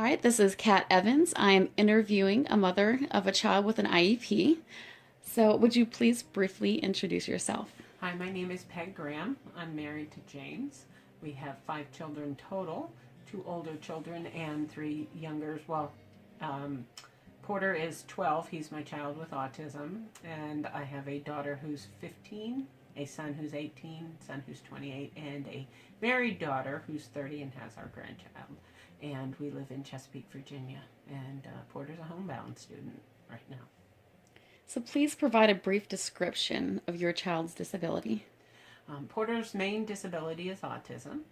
All right, this is Kat Evans. I am interviewing a mother of a child with an IEP. So, would you please briefly introduce yourself? Hi, my name is Peg Graham. I'm married to James. We have 5 children total, 2 older children and 3 younger. Um, Porter is 12. He's my child with autism. And I have a daughter who's 15, a son who's 18, son who's 28, and a married daughter who's 30 and has our grandchild. And we live in Chesapeake, Virginia. And Porter's a homebound student right now. So, please provide a brief description of your child's disability. Porter's main disability is autism,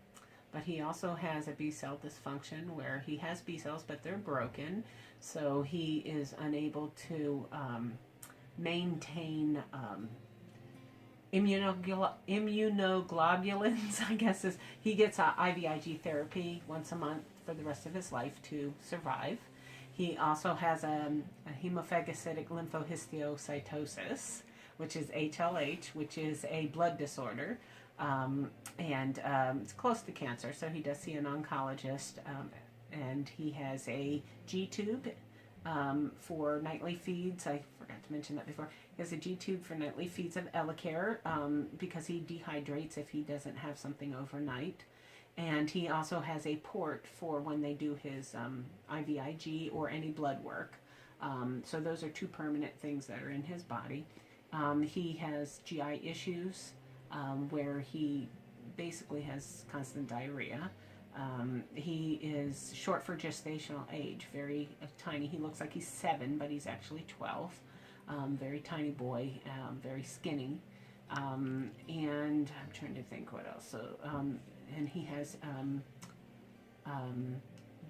but he also has a B cell dysfunction where he has B cells, but they're broken, so he is unable to maintain immunoglobulins. I guess is he gets IVIG therapy once a month for the rest of his life to survive. He also has a hemophagocytic lymphohistiocytosis, which is HLH, which is a blood disorder, and it's close to cancer. So he does see an oncologist, and he has a G tube for nightly feeds. I forgot to mention that before. He has a G tube for nightly feeds of Elecare because he dehydrates if he doesn't have something overnight. And he also has a port for when they do his IVIG or any blood work. So those are 2 permanent things that are in his body. He has GI issues where he basically has constant diarrhea. He is short for gestational age, very tiny. He looks like he's 7, but he's actually 12. Very tiny boy, very skinny. And I'm trying to think what else. So, and he has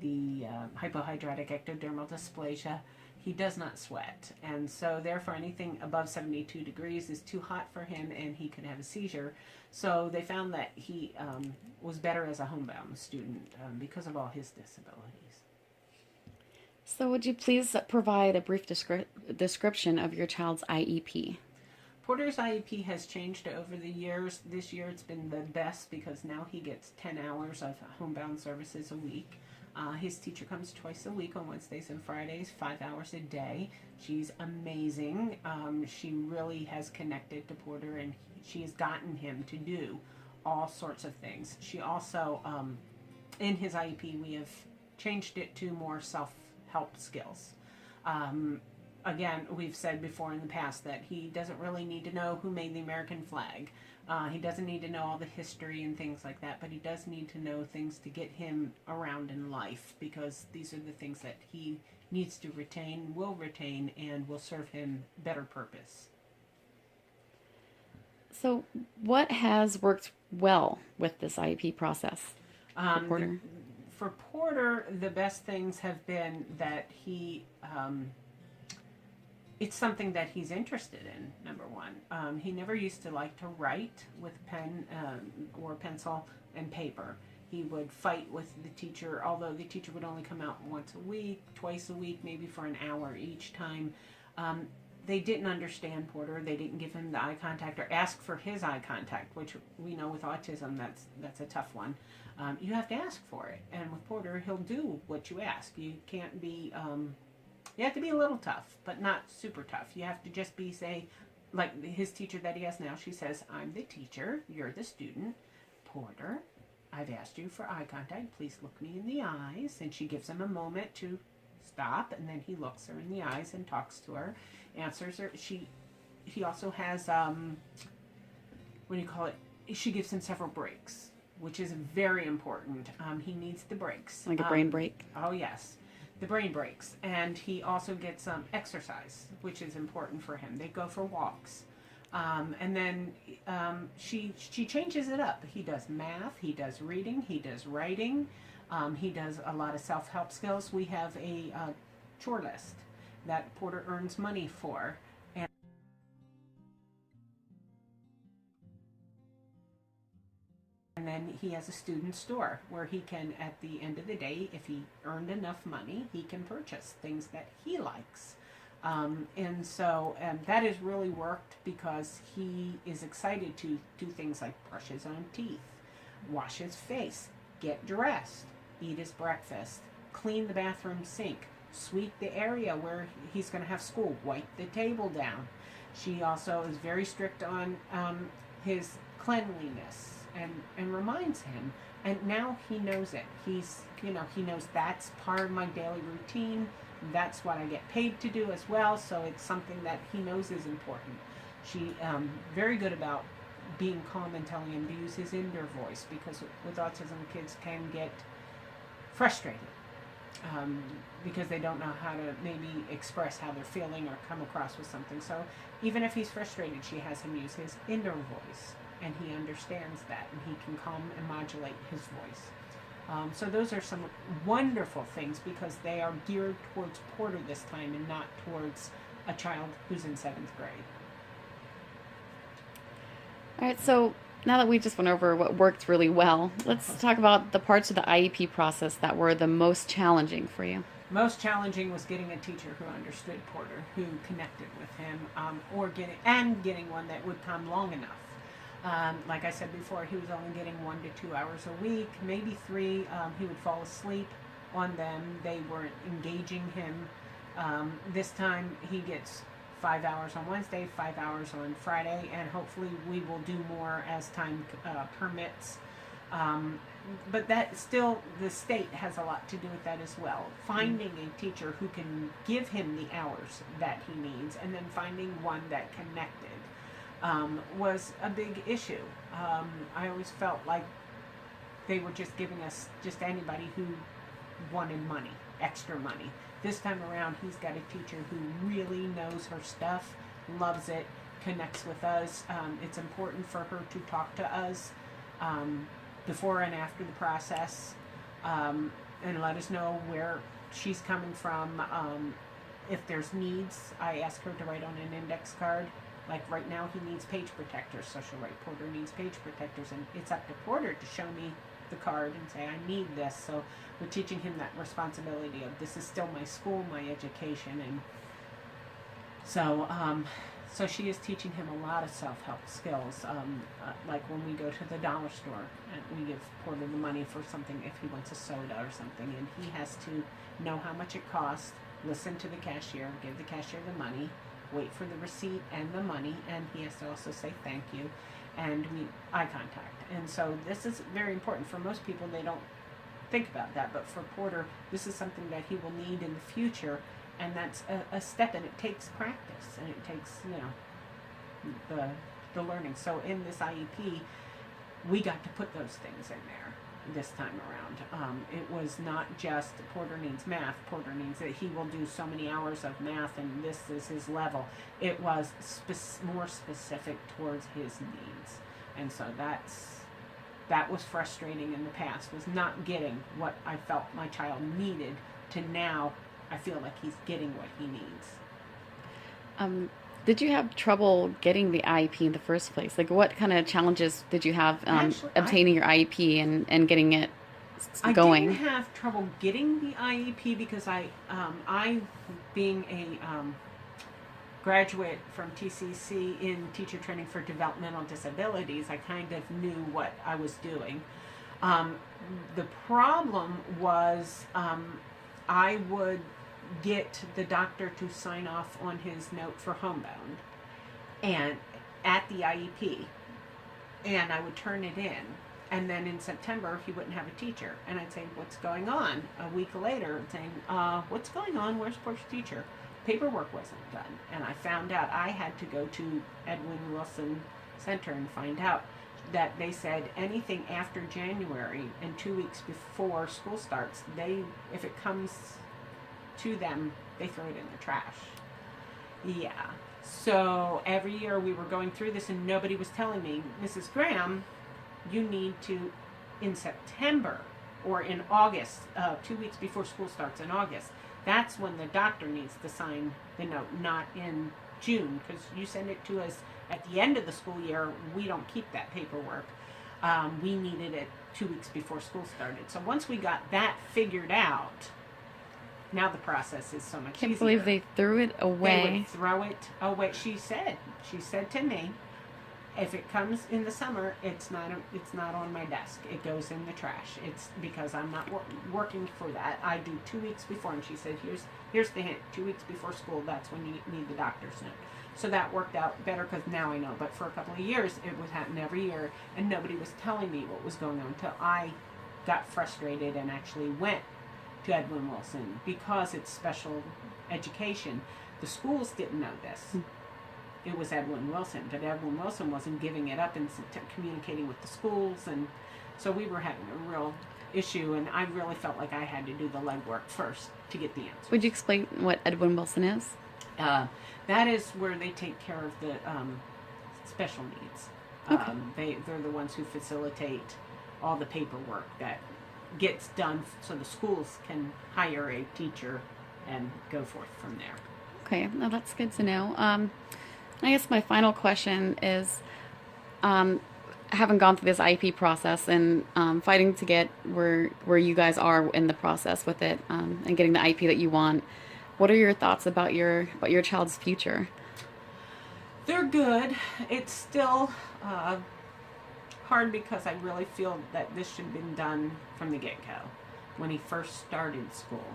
the hypohidrotic ectodermal dysplasia. He does not sweat, and so therefore anything above 72 degrees is too hot for him, and he could have a seizure. So they found that he was better as a homebound student because of all his disabilities. So, would you please provide a brief description of your child's IEP? Porter's IEP has changed over the years. This year it's been the best because now he gets 10 hours of homebound services a week. His teacher comes twice a week on Wednesdays and Fridays, 5 hours a day. She's amazing. She really has connected to Porter, and she has gotten him to do all sorts of things. She also, in his IEP, we have changed it to more self-help skills. Again, we've said before in the past that he doesn't really need to know who made the American flag. He doesn't need to know all the history and things like that, but he does need to know things to get him around in life, because these are the things that he needs to retain, will retain, and will serve him better purpose. So, what has worked well with this IEP process for Porter? For Porter, the best things have been that he it's something that he's interested in, number one. He never used to like to write with pen or pencil and paper. He would fight with the teacher, although the teacher would only come out once a week, twice a week, maybe for an hour each time. They didn't understand Porter. They didn't give him the eye contact or ask for his eye contact, which we know with autism that's a tough one. You have to ask for it. And with Porter, he'll do what you ask. You can't be... you have to be a little tough, but not super tough. You have to just be, say, like his teacher that he has now, she says, "I'm the teacher, you're the student. Porter, I've asked you for eye contact. Please look me in the eyes." And she gives him a moment to stop, and then he looks her in the eyes and talks to her, answers her. He also has, what do you call it? She gives him several breaks, which is very important. He needs the breaks. Like a brain break? Oh, yes. The brain breaks, and he also gets exercise, which is important for him. They go for walks, and then she changes it up. He does math, he does reading, he does writing, he does a lot of self-help skills. We have a chore list that Porter earns money for. And then he has a student store where he can, at the end of the day, if he earned enough money, he can purchase things that he likes. And so that has really worked because he is excited to do things like brush his own teeth, wash his face, get dressed, eat his breakfast, clean the bathroom sink, sweep the area where he's going to have school, wipe the table down. She also is very strict on his cleanliness and reminds him. And now he knows it. He knows that's part of my daily routine. That's what I get paid to do as well. So it's something that he knows is important. She very good about being calm and telling him to use his inner voice, because with autism kids can get frustrated because they don't know how to maybe express how they're feeling or come across with something. So even if he's frustrated, she has him use his inner voice, and he understands that, and he can calm and modulate his voice. So those are some wonderful things, because they are geared towards Porter this time and not towards a child who's in 7th grade. All right, so now that we just went over what worked really well, let's talk about the parts of the IEP process that were the most challenging for you. Most challenging was getting a teacher who understood Porter, who connected with him, or getting one that would come long enough. Like I said before, he was only getting 1 to 2 hours a week, maybe 3. He would fall asleep on them. They weren't engaging him. This time he gets 5 hours on Wednesday, 5 hours on Friday, and hopefully we will do more as time permits. But that still, the state has a lot to do with that as well. Finding a teacher who can give him the hours that he needs, and then finding one that connected, was a big issue. I always felt like they were just giving us just anybody who wanted money, extra money. This time around, he's got a teacher who really knows her stuff, loves it, connects with us. It's important for her to talk to us before and after the process, and let us know where she's coming from. If there's needs, I ask her to write on an index card. Like right now, he needs page protectors, so she'll write Porter needs page protectors, and it's up to Porter to show me the card and say, I need this. So we're teaching him that responsibility of, this is still my school, my education. And so she is teaching him a lot of self-help skills. Like when we go to the dollar store and we give Porter the money for something, if he wants a soda or something, and he has to know how much it costs, listen to the cashier, give the cashier the money, wait for the receipt and the money, and he has to also say thank you, and we eye contact. And so this is very important. For most people, they don't think about that, but for Porter, this is something that he will need in the future, and that's a step, and it takes practice, and it takes, the learning. So in this IEP, we got to put those things in there this time around. It was not just Porter needs math, Porter needs that he will do so many hours of math, and this is his level. It was more specific towards his needs. And so that was frustrating in the past, was not getting what I felt my child needed, to now I feel like he's getting what he needs. Did you have trouble getting the IEP in the first place? Like, what kind of challenges did you have obtaining your IEP and getting it going? I didn't have trouble getting the IEP because I being a graduate from TCC in teacher training for developmental disabilities, I kind of knew what I was doing. The problem was I would get the doctor to sign off on his note for homebound and at the IEP, and I would turn it in, and then in September he wouldn't have a teacher, and I'd say, what's going on? A week later, saying, what's going on? Where's Porter's teacher? Paperwork wasn't done, and I found out I had to go to Edwin Wilson Center and find out that they said anything after January and 2 weeks before school starts, if it comes to them, they throw it in the trash. Yeah. So every year we were going through this, and nobody was telling me, Mrs. Graham, you need to, in September or in August, 2 weeks before school starts in August, that's when the doctor needs to sign the note, not in June, because you send it to us at the end of the school year. We don't keep that paperwork. We needed it 2 weeks before school started. So once we got that figured out, now the process is so much easier. Can't believe they threw it away. They would throw it away. She said to me, If it comes in the summer, it's not on my desk. It goes in the trash. It's because I'm not working for that. I do 2 weeks before, and she said, here's the hint. 2 weeks before school, that's when you need the doctor's note. So that worked out better because now I know. But for a couple of years, it would happen every year, and nobody was telling me what was going on until I got frustrated and actually went to Edwin Wilson because it's special education. The schools didn't know this. It was Edwin Wilson, but Edwin Wilson wasn't giving it up and communicating with the schools, and so we were having a real issue, and I really felt like I had to do the legwork first to get the answer. Would you explain what Edwin Wilson is? That is where they take care of the special needs. Okay. They're the ones who facilitate all the paperwork that gets done so the schools can hire a teacher and go forth from there. Okay, now that's good to know. I guess my final question is, having gone through this IEP process and fighting to get where you guys are in the process with it, and getting the IEP that you want, what are your thoughts about your child's future? They're good. It's still hard because I really feel that this should have been done from the get-go when he first started school.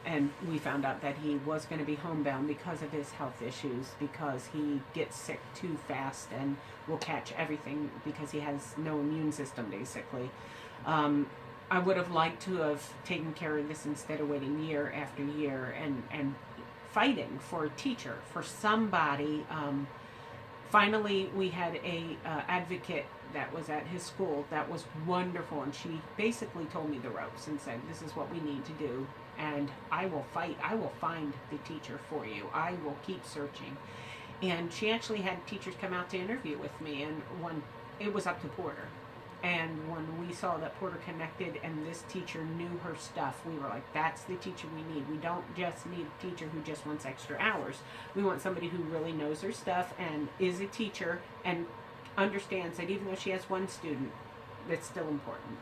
And we found out that he was going to be homebound because of his health issues, because he gets sick too fast and will catch everything because he has no immune system, basically. I would have liked to have taken care of this instead of waiting year after year and fighting for a teacher, for somebody. Finally, we had a advocate that was at his school that was wonderful, and she basically told me the ropes and said, this is what we need to do, and I will fight. I will find the teacher for you. I will keep searching. And she actually had teachers come out to interview with me, and it was up to Porter. And when we saw that Porter connected and this teacher knew her stuff, we were like, that's the teacher we need. We don't just need a teacher who just wants extra hours. We want somebody who really knows her stuff and is a teacher and understands that even though she has one student, that's still important.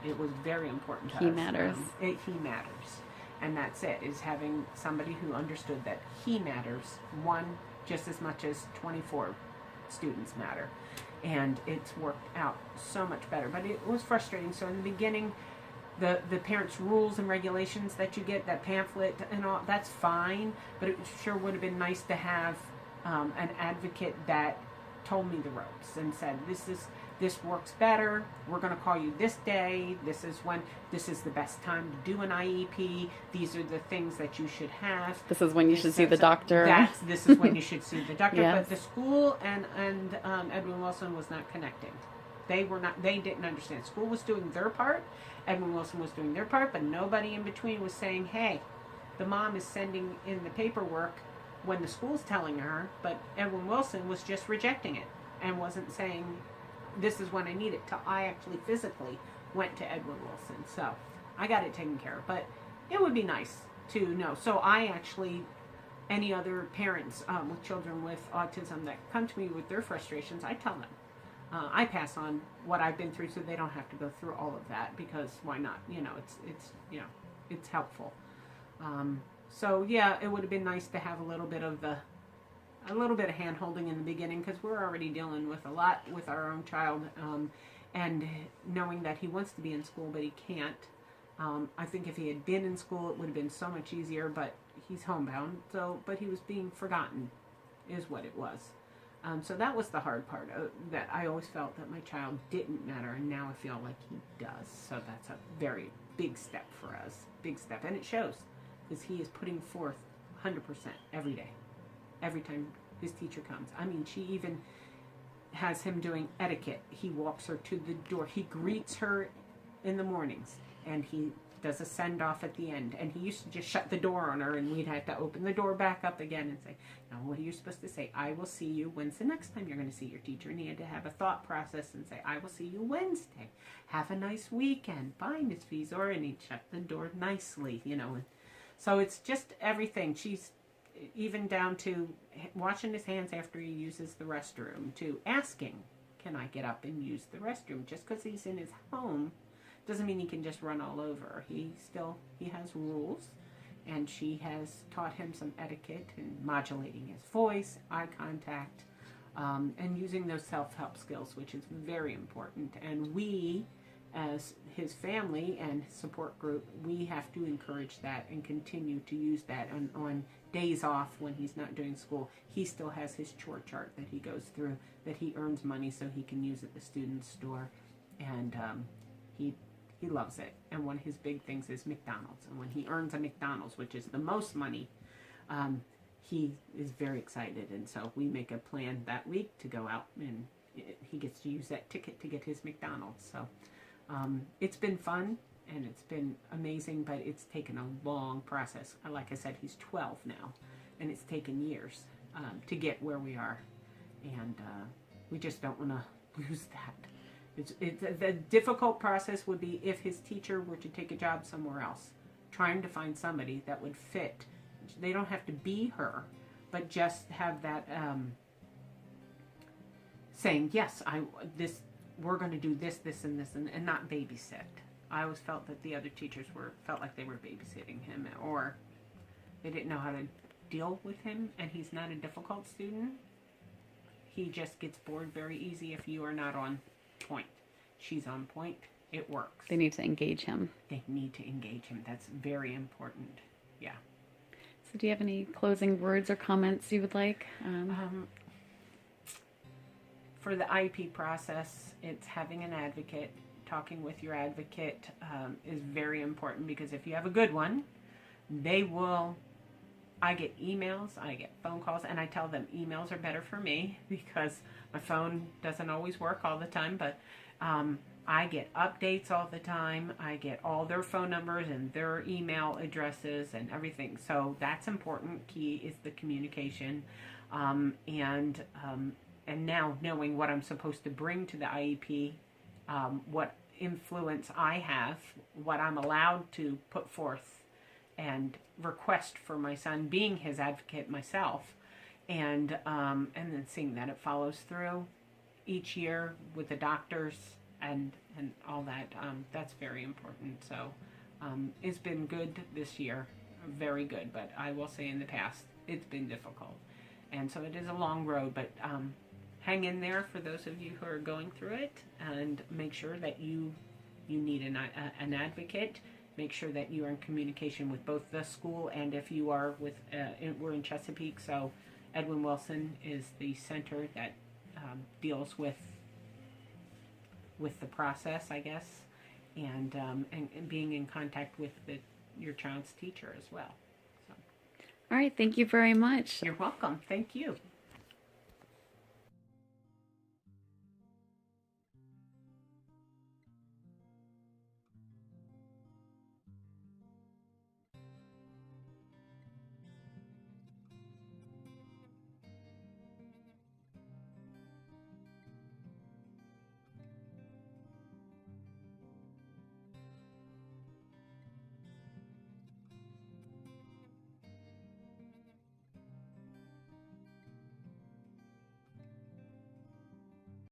It was very important to us. He matters. He matters. And that's it, is having somebody who understood that he matters, one, just as much as 24 students matter. And it's worked out so much better. But it was frustrating. So in the beginning, the parents' rules and regulations that you get, that pamphlet and all, that's fine. But it sure would have been nice to have an advocate that told me the ropes and said, this works better. We're going to call you this day. This is the best time to do an IEP. These are the things that you should have. This is when you should see the doctor. This is when you should see the doctor. Yes. But the school and Edwin Wilson was not connecting. They didn't understand. School was doing their part. Edwin Wilson was doing their part, but nobody in between was saying, hey, the mom is sending in the paperwork when the school's telling her, but Edwin Wilson was just rejecting it and wasn't saying, this is when I need it, till I actually physically went to Edwin Wilson. So I got it taken care of, but it would be nice to know. So I actually, any other parents with children with autism that come to me with their frustrations, I tell them. I pass on what I've been through so they don't have to go through all of that, because why not? It's helpful. So yeah, it would have been nice to have a little bit of hand holding in the beginning, because we're already dealing with a lot with our own child, and knowing that he wants to be in school but he can't. I think if he had been in school, it would have been so much easier, but he's homebound. But he was being forgotten, is what it was. So that was the hard part, that I always felt that my child didn't matter, and now I feel like he does. So that's a very big step for us, big step, and it shows, because he is putting forth 100% every day. Every time his teacher comes. I mean, she even has him doing etiquette. He walks her to the door. He greets her in the mornings, and he does a send-off at the end. And he used to just shut the door on her, and we'd have to open the door back up again and say, now, what are you supposed to say? I will see you. When's the next time you're going to see your teacher? And he had to have a thought process and say, I will see you Wednesday. Have a nice weekend. Bye, Miss Fizor. And he'd shut the door nicely, And so it's just everything. She's even down to washing his hands after he uses the restroom, to asking, can I get up and use the restroom? Just because he's in his home doesn't mean he can just run all over. He has rules, and she has taught him some etiquette and modulating his voice, eye contact, and using those self-help skills, which is very important. And we, as his family and support group, we have to encourage that and continue to use that on days off when he's not doing school. He still has his chore chart that he goes through, that he earns money so he can use at the student store, and he loves it. And one of his big things is McDonald's, and when he earns a McDonald's, which is the most money, he is very excited. And so we make a plan that week to go out, and he gets to use that ticket to get his McDonald's. So it's been fun and it's been amazing, but it's taken a long process. Like I said, he's 12 now, and it's taken years to get where we are, and we just don't want to lose that. The difficult process would be if his teacher were to take a job somewhere else, trying to find somebody that would fit. They don't have to be her, but just have that saying, yes, we're going to do this, this, and this, and not babysit. I always felt that the other teachers felt like they were babysitting him, or they didn't know how to deal with him. And he's not a difficult student. He just gets bored very easy if you are not on point. She's on point. It works. They need to engage him. They need to engage him. That's very important. Yeah. So do you have any closing words or comments you would like? For the IEP process, it's having an advocate. Talking with your advocate is very important, because if you have a good one, I get emails, I get phone calls, and I tell them emails are better for me because my phone doesn't always work all the time, but I get updates all the time. I get all their phone numbers and their email addresses and everything. So that's important. Key is the communication. And now knowing what I'm supposed to bring to the IEP, what influence I have, what I'm allowed to put forth and request for my son, being his advocate myself, and then seeing that it follows through each year with the doctors and all that. That's very important. So it's been good this year, very good. But I will say in the past, it's been difficult, and so it is a long road. But hang in there for those of you who are going through it, and make sure that you need an advocate. Make sure that you are in communication with both the school, and if you are we're in Chesapeake, so Edwin Wilson is the center that deals with the process, I guess, and being in contact with your child's teacher as well. So. All right, thank you very much. You're welcome. Thank you.